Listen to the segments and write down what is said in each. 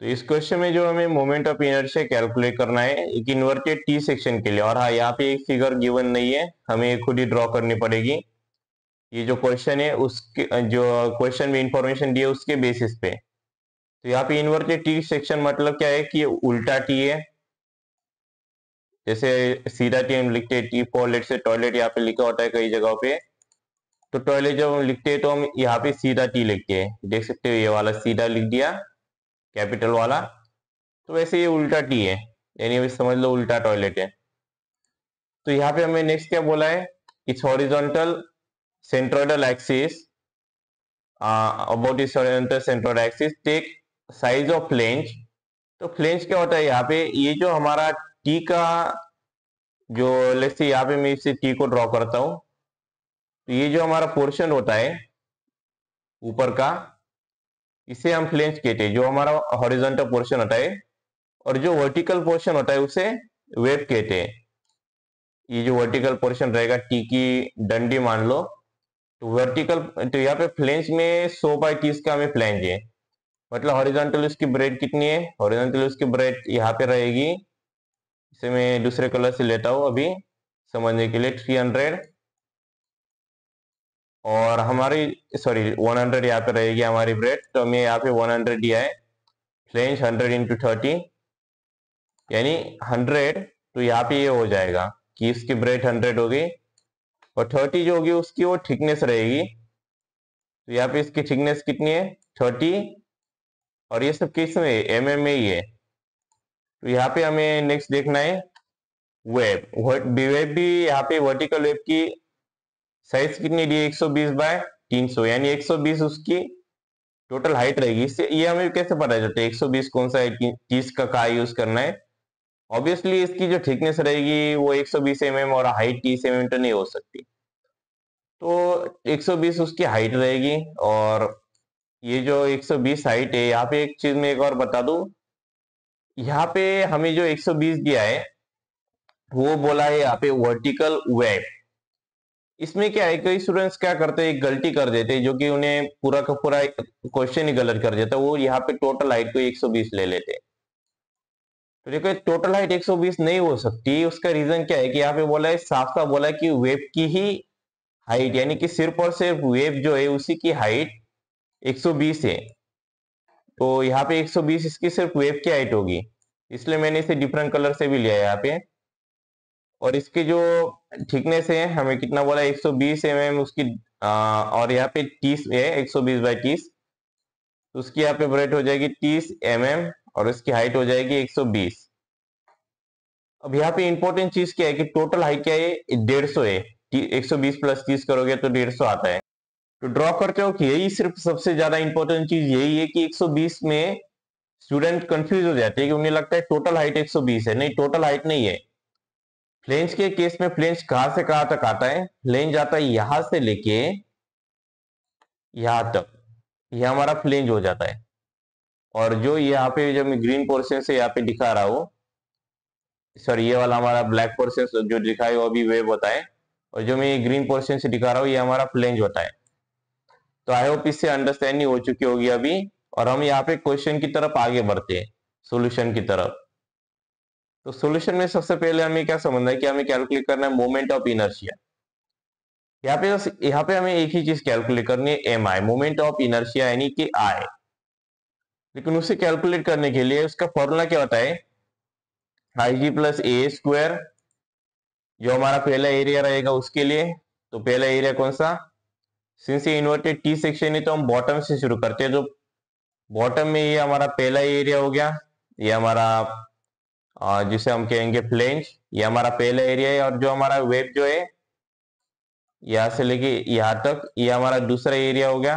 तो इस क्वेश्चन में जो हमें मोमेंट ऑफ इनर्शिया कैलकुलेट करना है एक इन्वर्टेड टी सेक्शन के लिए, और हाँ यहाँ पे एक फिगर गिवन नहीं है, हमें खुद ही ड्रॉ करनी पड़ेगी। ये जो क्वेश्चन है उसके जो क्वेश्चन में इंफॉर्मेशन दी है उसके बेसिस पे। तो यहाँ पे इन्वर्टेड टी सेक्शन मतलब क्या है कि ये उल्टा टी है। जैसे सीधा टी हम लिखते हैं टी फॉर लेट से टॉयलेट, यहाँ पे लिखा होता है कई जगहों पे। तो टॉयलेट जब हम लिखते हैं तो हम यहाँ पे सीधा टी लिखते हैं, देख सकते हो ये वाला सीधा लिख दिया कैपिटल वाला। तो वैसे ये उल्टा टी है, यानी अभी समझ लो उल्टा टॉयलेट है। तो यहाँ पे हमें नेक्स्ट क्या बोला है, its horizontal centroidal axis about its horizontal centroidal axis take size of flange. तो फ्लेंज क्या होता है यहाँ पे, ये जो हमारा टी का जो लेट्स से यहाँ पे मैं इसे टी को ड्रॉ करता हूँ। तो ये जो हमारा पोर्शन होता है ऊपर का, इसे हम फ्लेंज कहते हैं, जो हमारा हॉरिजॉन्टल पोर्शन होता है। और जो वर्टिकल पोर्शन होता है उसे वेब कहते हैं। ये जो वर्टिकल पोर्शन रहेगा टी की डंडी मान लो, तो वर्टिकल, तो यहाँ पे फ्लेंज में 100/30 का हमें फ्लेंज है। मतलब हॉरिजॉन्टल उसकी ब्रेड कितनी है, हॉरिजॉन्टल उसकी ब्रेड यहाँ पे रहेगी, इसे मैं दूसरे कलर से लेता हूँ अभी समझने के लिए, 300। और हमारी सॉरी 100 यहाँ पे रहेगी हमारी ब्रेड, तो हमें यहाँ पे 100 दिया है। फ्लेंज 100 × 30 यानी 100। तो यहाँ पे ये हो जाएगा कि इसकी ब्रेड 100 हो गई, और 30 जो होगी उसकी वो थिकनेस रहेगी। तो यहाँ पे इसकी थिकनेस कितनी है, 30। और ये सब किस में, mm में ही है। तो यहाँ पे हमें नेक्स्ट देखना है वेब। वेब भी यहाँ पे वर्टिकल वेब की साइज कितनी दी है, 120/300, यानी 120 उसकी टोटल हाइट रहेगी। इससे ये हमें कैसे पता चलता है 120 कौन सा है, 30 का कहाँ यूज करना है। ऑब्वियसली इसकी जो थिकनेस रहेगी वो 120 mm और हाइट 30 mm तो नहीं हो सकती। तो 120 उसकी हाइट रहेगी। और ये जो 120 हाइट है, यहाँ पे एक चीज मैं एक और बता दूं, यहाँ पे हमें जो 120 दिया है वो बोला है यहाँ पे वर्टिकल वेब। इसमें क्या है, कई स्टूडेंट्स क्या करते हैं, एक गलती कर देते हैं जो कि उन्हें पूरा का पूरा क्वेश्चन ही गलत कर देता है। वो यहाँ पे टोटल हाइट को 120 ले लेते हैं। तो देखो टोटल हाइट 120 नहीं हो सकती। उसका रीजन क्या है कि यहाँ पे बोला है, साफ साफ बोला है कि वेब की ही हाइट, यानी कि सिर्फ और सिर्फ वेब जो है उसी की हाइट 120 है। तो यहाँ पे 120 इसकी सिर्फ वेब की हाइट होगी, इसलिए मैंने इसे डिफरेंट कलर से भी लिया है यहाँ पे। और इसकी जो थिकनेस है हमें कितना बोला, 120 mm उसकी। और यहाँ पे 30 है, 120/30। तो उसकी यहाँ पे ब्रेड हो जाएगी 30 mm, और उसकी हाइट हो जाएगी 120। अब यहाँ पे इंपॉर्टेंट चीज क्या है कि टोटल हाइट क्या है, 150 है। 120 + 30 करोगे तो 150 आता है। तो ड्रॉ करते हो कि यही सिर्फ सबसे ज्यादा इंपॉर्टेंट चीज यही है कि 120 में स्टूडेंट कंफ्यूज हो जाते हैं कि उन्हें लगता है टोटल हाइट 120 है। नहीं, टोटल हाइट नहीं है। फ्लेंज के केस में फ्लेंज कहां से कहां तक आता है, फ्लेंज आता है यहां से लेके यहां तक, यह हमारा फ्लेंज हो जाता है। और जो यहाँ पे जब मैं ग्रीन पोर्शन से यहाँ पे दिखा रहा हूँ, सॉरी ये वाला हमारा ब्लैक पोर्शन जो दिखा है वो अभी वेब होता है, और जो मैं ग्रीन पोर्शन से दिखा रहा हूँ ये हमारा फ्लेंज होता है। तो आई होप इससे अंडरस्टैंडिंग हो चुकी होगी अभी। और हम यहाँ पे क्वेश्चन की तरफ आगे बढ़ते हैं, सोल्यूशन की तरफ। तो सोल्यूशन में सबसे पहले हमें क्या समझना है कि हमें कैलकुलेट करना है मोमेंट ऑफ इनर्शिया। यहाँ पे हमें एक ही चीज कैलकुलेट करनी है, M I, moment of inertia, यानी कि आई। लेकिन उसे कैलकुलेट करने के लिए उसका फॉर्मूला क्या होता है, IG + A²। जो हमारा पहला एरिया रहेगा उसके लिए, तो पहला एरिया कौन सा, सिंस ये इन्वर्टेड टी सेक्शन है तो हम बॉटम से शुरू करते हैं। तो बॉटम में ये हमारा पहला एरिया हो गया, ये हमारा जिसे हम कहेंगे फ्लेंज, ये हमारा पहला एरिया है। और जो हमारा वेब जो है यहां से लेके यहां तक, ये हमारा दूसरा एरिया हो गया।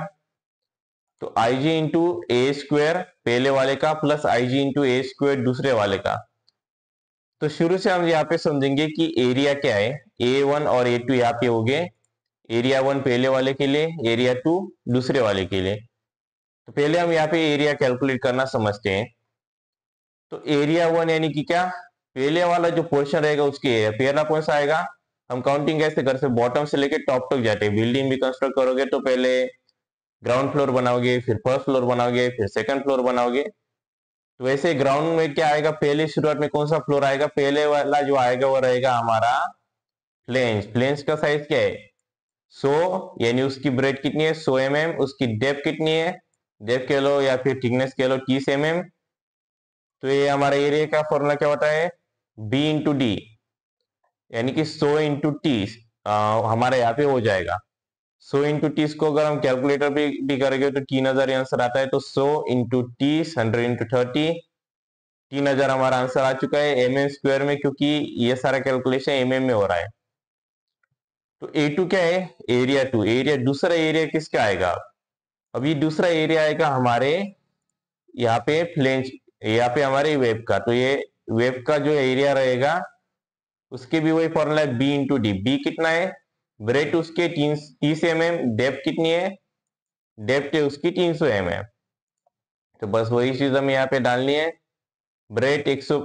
तो IG × A² पहले वाले का प्लस IG × A² दूसरे वाले का। तो शुरू से हम यहाँ पे समझेंगे कि एरिया क्या है, A1 और A2 यहाँ पे हो गए। एरिया 1 पहले वाले के लिए, एरिया 2 दूसरे वाले के लिए। तो पहले हम यहाँ पे एरिया कैलकुलेट करना समझते हैं। तो एरिया 1 यानी कि क्या, पहले वाला जो पोर्शन रहेगा उसके एरिया, पहला कौन सा आएगा, हम काउंटिंग कैसे कर सकते, बॉटम से लेके टॉप तक जाते हैं। बिल्डिंग भी कंस्ट्रक्ट करोगे तो पहले ग्राउंड फ्लोर बनाओगे, फिर फर्स्ट फ्लोर बनाओगे, फिर सेकंड फ्लोर बनाओगे। तो वैसे ग्राउंड में क्या आएगा, पहले शुरुआत में कौन सा फ्लोर आएगा, पहले वाला जो आएगा वो रहेगा हमारा फ्लेंज। फ्लेंज का साइज क्या है 100, यानी उसकी ब्रेड कितनी है 100 mm, उसकी डेप्थ कितनी है, डेप्थ कह लो या फिर थिकनेस कह लो 30 mm। तो ये हमारा एरिया का फॉर्मूला क्या होता है, बी इंटू डी, यानी कि 100 इंटू 30 हमारा यहाँ पे हो जाएगा। 100 इंटू 30 को अगर हम कैलकुलेटर भी करेंगे तो 3000 आंसर आता है। तो 100 इंटू 30, 100 इंटू 30, 3000 हमारा आंसर आ चुका है mm स्क्वायर में, क्योंकि ये सारा कैलकुलेशन mm में हो रहा है। तो A2 क्या है, एरिया 2। एरिया दूसरा एरिया किसका आएगा, अभी दूसरा एरिया आएगा हमारे यहाँ पे फ्लेंज, यहाँ पे हमारे वेब का। तो ये वेब का जो एरिया रहेगा उसके भी वही फॉर्मूला है बी इंटू डी। बी कितना है, ब्रेथ उसके 30 mm, डेप्थ कितनी है, डेप्थ है उसकी 300 mm। तो बस वही चीज हमें यहाँ पे डालनी है, ब्रेथ 100,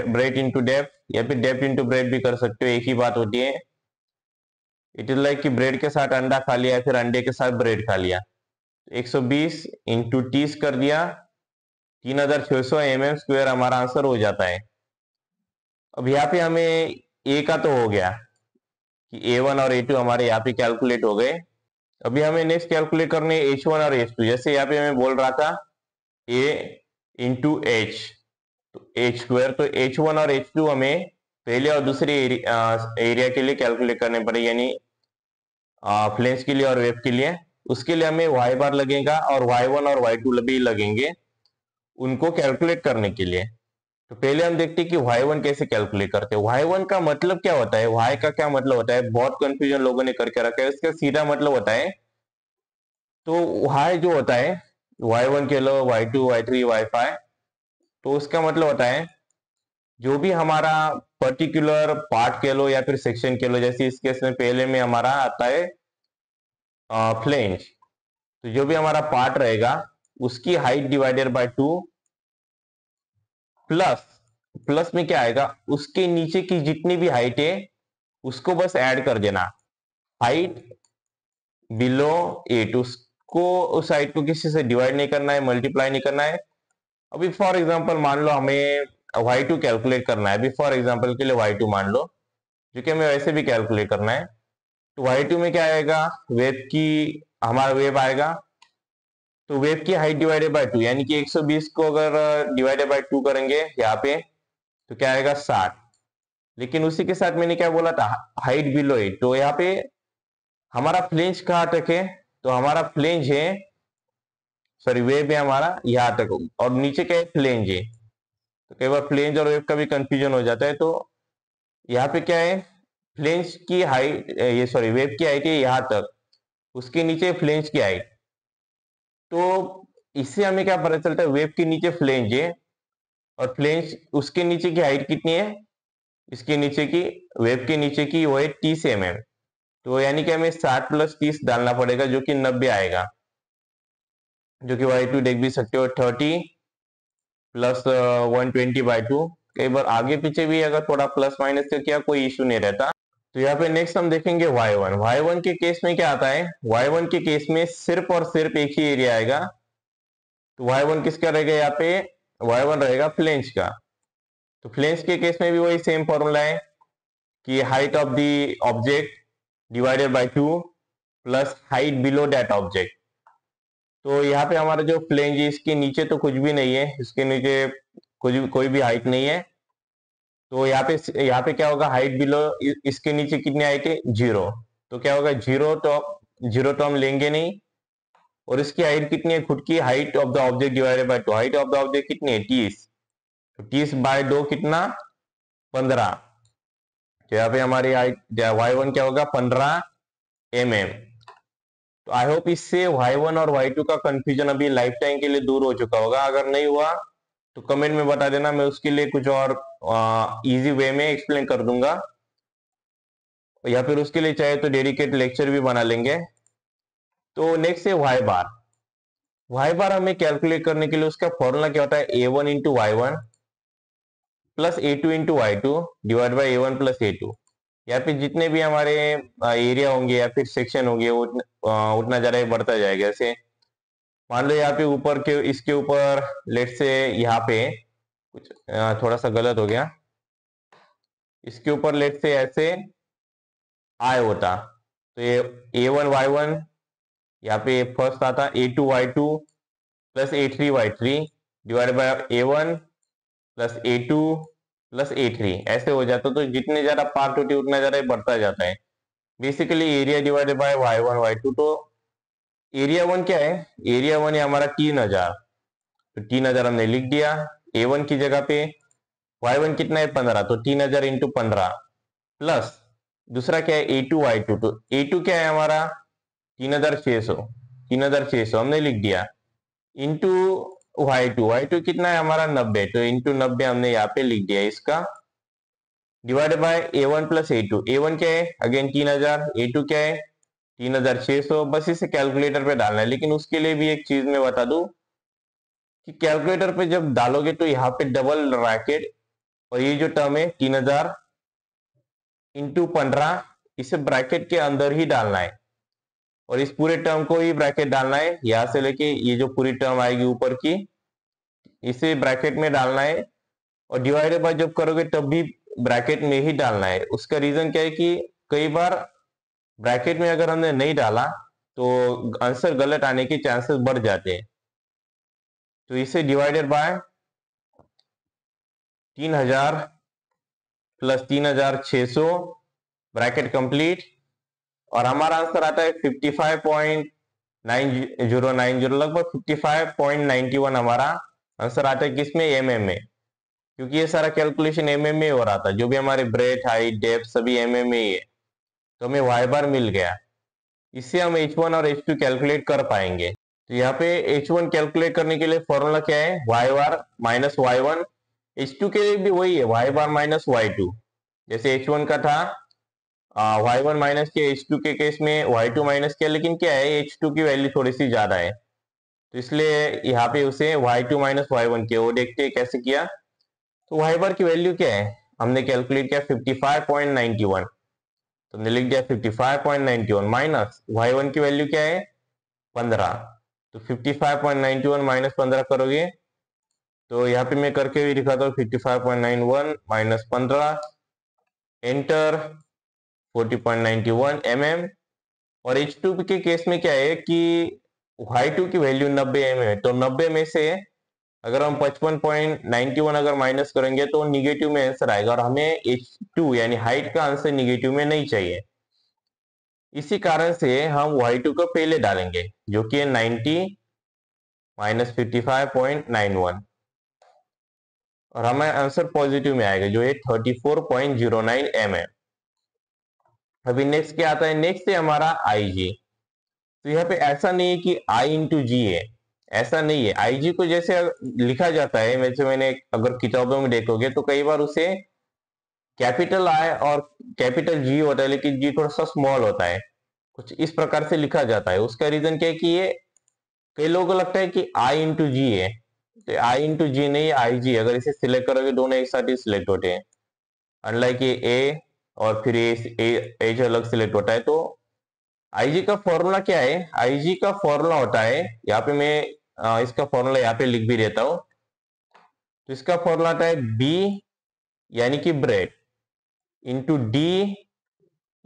ब्रेथ इंटू डेप्थ या फिर डेप्थ इंटू ब्रेथ भी कर सकते हो, एक ही बात होती है। इट इज लाइक कि ब्रेड के साथ अंडा खा लिया, फिर अंडे के साथ ब्रेड खा लिया। 120 इंटू 30 कर दिया, 3600 mm स्क्वायर हमारा आंसर हो जाता है। अब यहाँ पे हमें ए का तो हो गया कि A1 और A2 हमारे यहाँ पे कैलकुलेट हो गए। अभी हमें नेक्स्ट कैलकुलेट करने H1 और H2। जैसे यहाँ पे मैं बोल रहा था A इंटू एच, तो एच स्क्वायर। तो H1 और H2 हमें पहले और दूसरे एरिया के लिए कैलकुलेट करने पड़े, यानी फ्लेंज के लिए और वेब के लिए। उसके लिए हमें y बार लगेगा और y1 और y2 भी लगेंगे उनको कैलकुलेट करने के लिए। तो पहले हम देखते हैं कि y1 कैसे कैलकुलेट करते हैं। y1 का मतलब क्या होता है, y का क्या मतलब होता है, बहुत कंफ्यूजन लोगों ने करके रखा है। इसका सीधा मतलब होता है, तो y जो होता है y1 के लो, y2, y3, y5, तो उसका मतलब होता है जो भी हमारा पर्टिकुलर पार्ट के लो या फिर सेक्शन के लो। जैसे इस केस में पहले में हमारा आता है फ्लेंज, तो जो भी हमारा पार्ट रहेगा उसकी height divided by 2, plus plus में क्या आएगा, उसके नीचे की जितनी भी हाइट है उसको बस ऐड कर देना, हाइट बिलो 8। उसको उस हाइट को किसी से डिवाइड नहीं करना है, मल्टीप्लाई नहीं करना है। अभी फॉर एग्जांपल मान लो हमें y2 कैलकुलेट करना है। अभी फॉर एग्जांपल के लिए y2 मान लो, जो कि हमें वैसे भी कैलकुलेट करना है। तो y2 में क्या आएगा, वेब की, हमारा वेब आएगा, तो वेव की हाइट डिवाइडेड बाय 2, यानी कि 120 को अगर डिवाइडेड बाय 2 करेंगे यहाँ पे तो क्या आएगा 60। लेकिन उसी के साथ मैंने क्या बोला था, हाइट बिलो 8। तो यहाँ पे हमारा फ्लेंज कहाँ तक है, तो हमारा फ्लेंज है, सॉरी वेव है हमारा यहाँ तक, और नीचे क्या है फ्लेंज है। तो कई बार फ्लेंज और वेव का भी कंफ्यूजन हो जाता है। तो यहाँ पे क्या है, फ्लेंज की हाइट, ये सॉरी वेव की हाइट है यहाँ तक, उसके नीचे फ्लेंज की हाइट। तो इससे हमें क्या पता चलता है, वेव के नीचे फ्लेंज है और फ्लेंज उसके नीचे की हाइट कितनी है, इसके नीचे की, वेव के नीचे की वो है 30 mm। तो यानी कि हमें 60 प्लस 30 डालना पड़ेगा, जो कि 90 आएगा, जो कि y2 देख भी सकते हो 30 प्लस 120 बाई 2। कई बार आगे पीछे भी अगर थोड़ा प्लस माइनस का किया कोई इश्यू नहीं रहता। तो यहाँ पे नेक्स्ट हम देखेंगे y1। y1 के केस में क्या आता है, y1 के केस में सिर्फ और सिर्फ एक ही एरिया आएगा। तो y1 किसका रहेगा, यहाँ पे y1 रहेगा फ्लेंज का। तो फ्लेंज के केस में भी वही सेम फॉर्मूला है कि height of the object divided by 2 plus height below that object. तो यहाँ पे हमारा जो फ्लेंज है इसके नीचे तो कुछ भी नहीं है, इसके नीचे कोई भी हाइट नहीं है। तो यहाँ पे क्या होगा, हाइट बिलो, इसके नीचे कितनी हाइट है 0। तो क्या होगा 0, तो 0 तो हम लेंगे नहीं। और इसकी हाइट कितनी है, खुद की height of the object divided by 2। Height of the object कितनी है 30, तो 30 बाय 2 कितना 15। तो यहाँ पे हमारी हाइट y1 क्या होगा 15 mm। तो आई होप इससे y1 और y2 का कंफ्यूजन अभी लाइफ टाइम के लिए दूर हो चुका होगा। अगर नहीं हुआ तो कमेंट में बता देना, मैं उसके लिए कुछ और इजी वे में एक्सप्लेन कर दूंगा, या फिर उसके लिए चाहे तो डेडिकेट लेक्चर भी बना लेंगे। तो नेक्स्ट है y बार। y बार हमें कैलकुलेट करने के लिए उसका फॉर्मूला क्या होता है, a1 into y1 plus a2 into y2 divide by a1 plus a2। या फिर जितने भी हमारे एरिया होंगे या फिर सेक्शन होंगे वो उतना ज्यादा बढ़ता जाएगा। जैसे मान लो यहाँ पे ऊपर के, इसके ऊपर लेट से यहाँ पे कुछ थोड़ा सा गलत हो गया। इसके ऊपर लेट से ऐसे आई होता, तो ये A1Y1, यहाँ पे फर्स्ट आता A2Y2 plus A3Y3 divided by A1 plus A2 plus A3, ऐसे हो जाता। तो जितने ज्यादा पार्ट होती है उतना ज्यादा बढ़ता जाता है। Basically area divided by Y1 Y2। तो एरिया 1 क्या है? एरिया 1 है हमारा 3000, तो 3000 हमने लिख दिया A1 की जगह पे। Y1 कितना है? 15, तो 3000 इंटू 15 प्लस दूसरा क्या है? A2Y2। तो A2 क्या है हमारा? 3600, 3600 हमने लिख दिया इंटू Y2 कितना है हमारा? 90, तो इंटू 90 हमने यहाँ पे लिख दिया इसका, divided by A1 plus A2। A1 क्या है? अगेन 3000, A2 क्या है? 3600। बस इसे कैलकुलेटर पे डालना है। लेकिन उसके लिए भी एक चीज मैं बता दूं कि कैलकुलेटर पे जब डालोगे तो यहाँ पे डबल ब्रैकेट, और ये जो टर्म है 3000 इंटू 15, इसे ब्रैकेट के अंदर ही डालना है, और इस पूरे टर्म को ही ब्रैकेट डालना है। यहां से लेके ये जो पूरी टर्म आएगी ऊपर की, इसे ब्रैकेट में डालना है, और डिवाइडेड बाय जब करोगे तब भी ब्रैकेट में ही डालना है। उसका रीजन क्या है कि कई बार ब्रैकेट में अगर हमने नहीं डाला तो आंसर गलत आने के चांसेस बढ़ जाते हैं। तो इसे divided by 3000 plus 3600, bracket complete, और हमारा आंसर आता है 55.9090, लगभग 55.91 हमारा आंसर आता है। किसमें? MM में, क्योंकि ये सारा कैलकुलेशन MM में हो रहा था। जो भी हमारे ब्रेथ, हाइट, डेप्थ सभी MM में ही है। तो हमें Y बार मिल गया। इससे हम H1 और H2 कैलकुलेट कर पाएंगे। तो यहाँ पे H1 कैलकुलेट करने के लिए फॉर्मूला क्या है? Y बार माइनस Y1। H2 के लिए भी वही है, Y बार माइनस Y2। जैसे H1 का था Y1 माइनस किया, H2 के केस में Y2 माइनस किया, लेकिन क्या है H2 की वैल्यू थोड़ी सी ज्यादा है, तो इसलिए यहाँ पे उसे Y2 माइनस Y1 किया। वो देखते हैं कैसे किया। तो Y बार की वैल्यू क्या है? हमने कैलकुलेट किया 55.91, तो हमने लिख दिया 55.91 माइनस Y1 की वैल्यू क्या है? 15। तो 55.91 माइनस 15 करोगे तो यहाँ पे मैं करके भी दिखाता हूँ, 55.91 माइनस 15, एंटर, 40.91 mm। और H2 के केस में क्या है कि Y2 की वैल्यू 90 mm है, तो 90 में से अगर हम 55.91 अगर माइनस करेंगे तो निगेटिव में आंसर आएगा, और हमें H2 यानी हाइट का आंसर निगेटिव में नहीं चाहिए। इसी कारण से हम Y2 को पहले डालेंगे, जो कि है 90 माइनस 55.91, और हमें आंसर पॉजिटिव में आएगा जो है 34.09 mm। अभी नेक्स्ट क्या आता है? नेक्स्ट है हमारा IG। तो यहाँ पे ऐसा नहीं है कि I इंटू जी है, ऐसा नहीं है। IG को जैसे लिखा जाता है, वैसे मैंने अगर किताबों में देखोगे तो कई बार उसे कैपिटल I और कैपिटल G होता है, लेकिन G थोड़ा सा स्मॉल होता है, कुछ इस प्रकार से लिखा जाता है। उसका रीजन क्या है कि ये कई लोगों को लगता है कि I इंटू जी है, तो I इंटू जी नहीं, IG। अगर इसे सिलेक्ट करोगे दोनों एक साथ ही सिलेक्ट होते हैं, अनलाइक ये A और फिर A अलग सिलेक्ट होता है। तो IG का फॉर्मूला क्या है? IG का फॉर्मूला होता है, यहाँ पे मैं इसका फॉर्मूला यहाँ पे लिख भी देता हूं। तो इसका फॉर्मूला आता है B यानी कि ब्रेड इंटू D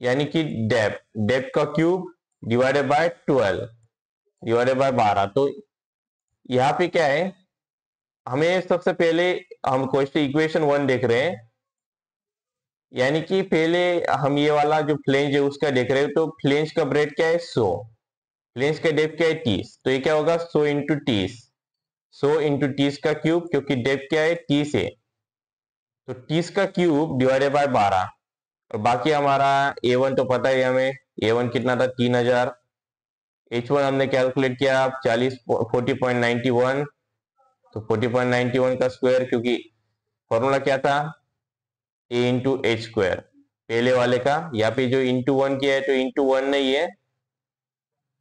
यानी कि डेप्थ, डेप्थ का cube divided by 12 divided by 12। तो यहाँ पे क्या है, हमें सबसे पहले हम क्वेश्चन इक्वेशन 1 देख रहे हैं, यानी कि पहले हम ये वाला जो फ्लेंज है उसका देख रहे हैं। तो फ्लेंज का ब्रेड क्या है? 100, फ्लेंज का डेप्थ क्या है? 30, तो ये क्या होगा? 100 इंटू 30, 100 इंटू 30 का क्यूब, क्योंकि डेप्थ क्या है? 30 है, तो 30 का क्यूब डिवाइडेड बाय 12। और बाकी हमारा A1 तो पता है हमें, A1 कितना था? 3000। H1 हमने कैलकुलेट किया 40.91, तो 40.91 का स्क्वायर, क्योंकि फॉर्मूला क्या था? A इंटू एच स्क्वायर पहले वाले का। यहाँ पे जो इंटू 1 किया है तो इंटू 1 नहीं है,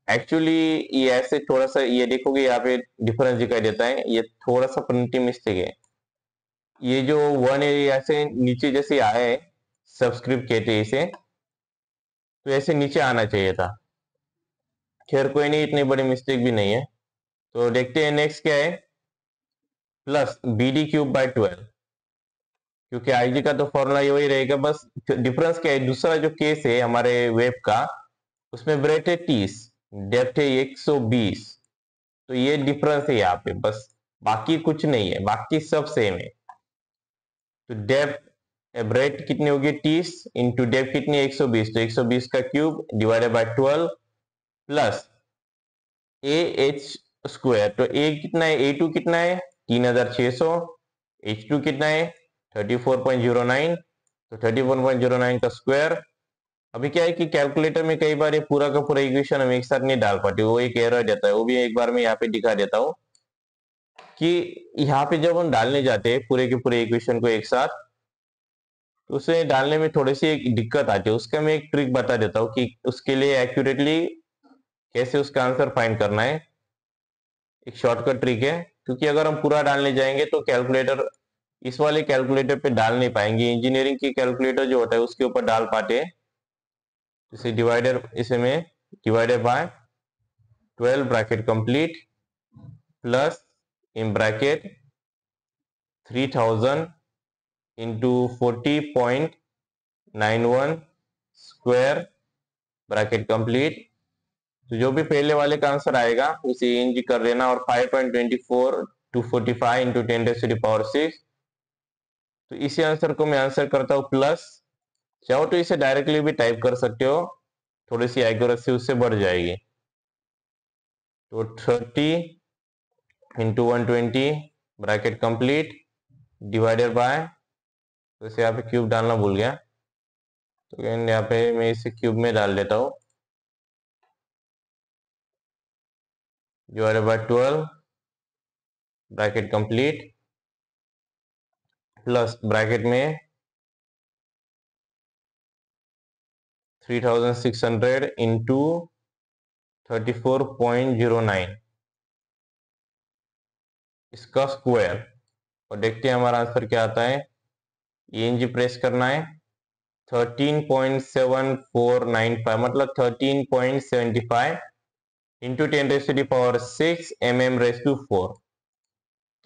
एक्चुअली ये ऐसे थोड़ा सा, ये देखोगे यहाँ पे डिफरेंस दिखाई देता है, ये थोड़ा सा प्रिंटिंग मिस्टेक है। ये जो 1 है ऐसे नीचे जैसे आया है, सबस्क्रिप्ट कहते हैं इसे, तो ऐसे नीचे आना चाहिए था। खैर कोई नहीं, इतनी बड़ी मिस्टेक भी नहीं है। तो देखते हैं नेक्स्ट क्या है। प्लस BD क्यूब बाय 12, क्योंकि IG का तो फॉर्मूला वही रहेगा, बस डिफरेंस क्या है, दूसरा जो केस है हमारे वेब का, उसमें ब्रेथ है 30, डेप्थ है 120, तो ये डिफरेंस है यहाँ पे, बस बाकी कुछ नहीं है, बाकी सब सेम है। तो डेप्थ ब्रेथ कितनी होगी 30 इंटू डेप्थ कितनी 120, तो 120 का cube divided by 12 plus AH square, तो A कितना है, A2 कितना है 3600, H2 कितना है 34.09, तो 34.09 का स्क्वायर। अभी क्या है कि कैलकुलेटर में कई बार ये पूरा का पूरा इक्वेशन हम एक साथ नहीं डाल पाते, वो एक एरर देता है, वो भी एक बार मैं यहाँ पे दिखा देता हूँ कि यहाँ पे जब हम डालने जाते हैं पूरे के पूरे इक्वेशन को एक साथ, तो उसे डालने में थोड़ी सी एक दिक्कत आती है। उसका मैं एक ट्रिक बता देता हूँ कि उसके लिए एक्यूरेटली कैसे उसका आंसर फाइंड करना है। एक शॉर्टकट ट्रिक है, क्योंकि अगर हम पूरा डालने जाएंगे तो कैलकुलेटर, इस वाले कैलकुलेटर पे डाल नहीं पाएंगे, इंजीनियरिंग की कैलकुलेटर जो होता है उसके ऊपर डाल पाते हैं। इसे में divided by 12 bracket complete plus in bracket 3000 into 40.91 square bracket complete. तो जो भी पहले वाले का आंसर आएगा उसे इंज कर लेना, और 5.24 टू 45 इंटू 10⁶। तो इसी आंसर को मैं आंसर करता हूँ प्लस, चाहो तो इसे डायरेक्टली भी टाइप कर सकते हो, थोड़ी सी एक्यूरेसी उससे बढ़ जाएगी। तो 30 into 120 bracket complete divided by, तो इसे यहाँ पे क्यूब डालना भूल गया, तो यहाँ पे मैं इसे क्यूब में डाल देता हूँ, divided by 12 bracket complete plus bracket में 3600 इंटू 34.09 इसका स्क्वायर, और देखते हैं हमारा आंसर क्या आता है। ENG प्रेस करना है, 13.7495 मतलब 13.75 इंटू 10⁶ mm⁴।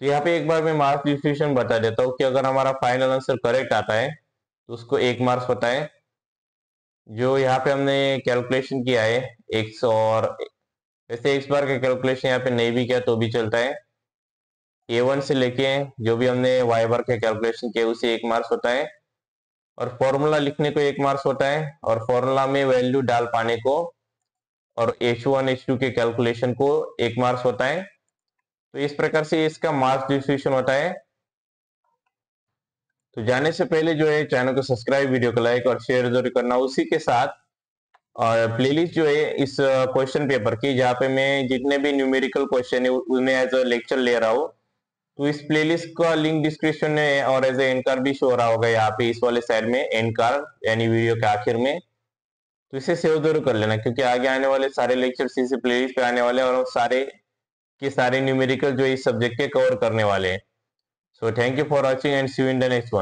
तो यहाँ पे एक बार मैं मार्क्स डिस्ट्रीब्यूशन बता देता हूँ कि अगर हमारा फाइनल आंसर करेक्ट आता है तो उसको 1 मार्क्स होता है। जो यहाँ पे हमने कैलकुलेशन किया है 100, और वैसे एक बार का कैलकुलेशन यहाँ पे नहीं भी किया तो भी चलता है, A1 से लेके जो भी हमने y बार का कैलकुलेशन किया उसे 1 मार्क्स होता है, और फॉर्मूला लिखने को 1 मार्क्स होता है, और फॉर्मूला में वैल्यू डाल पाने को और H1 H2 के कैलकुलेशन को 1 मार्क्स होता है। तो इस प्रकार से इसका मार्क्स डिस्ट्रीब्यूशन होता है। तो जाने से पहले जो है चैनल को सब्सक्राइब, वीडियो को लाइक और शेयर जरूर करना। उसी के साथ और प्लेलिस्ट जो है इस क्वेश्चन पेपर की, जहाँ पे मैं जितने भी न्यूमेरिकल क्वेश्चन है उन्हें एज अ लेक्चर ले रहा हूँ, तो इस प्लेलिस्ट का लिंक डिस्क्रिप्शन में और एज ए एंड कार्ड भी शो हो रहा होगा यहाँ पे इस वाले साइड में, एंड कार्ड यानी वीडियो के आखिर में। तो इसे सेव जरूर कर लेना, क्योंकि आगे आने वाले सारे लेक्चर्स इसी प्लेलिस्ट पे आने वाले हैं, और सारे के सारे न्यूमेरिकल जो इस सब्जेक्ट के कवर करने वाले हैं। So thank you for watching and see you in the next one.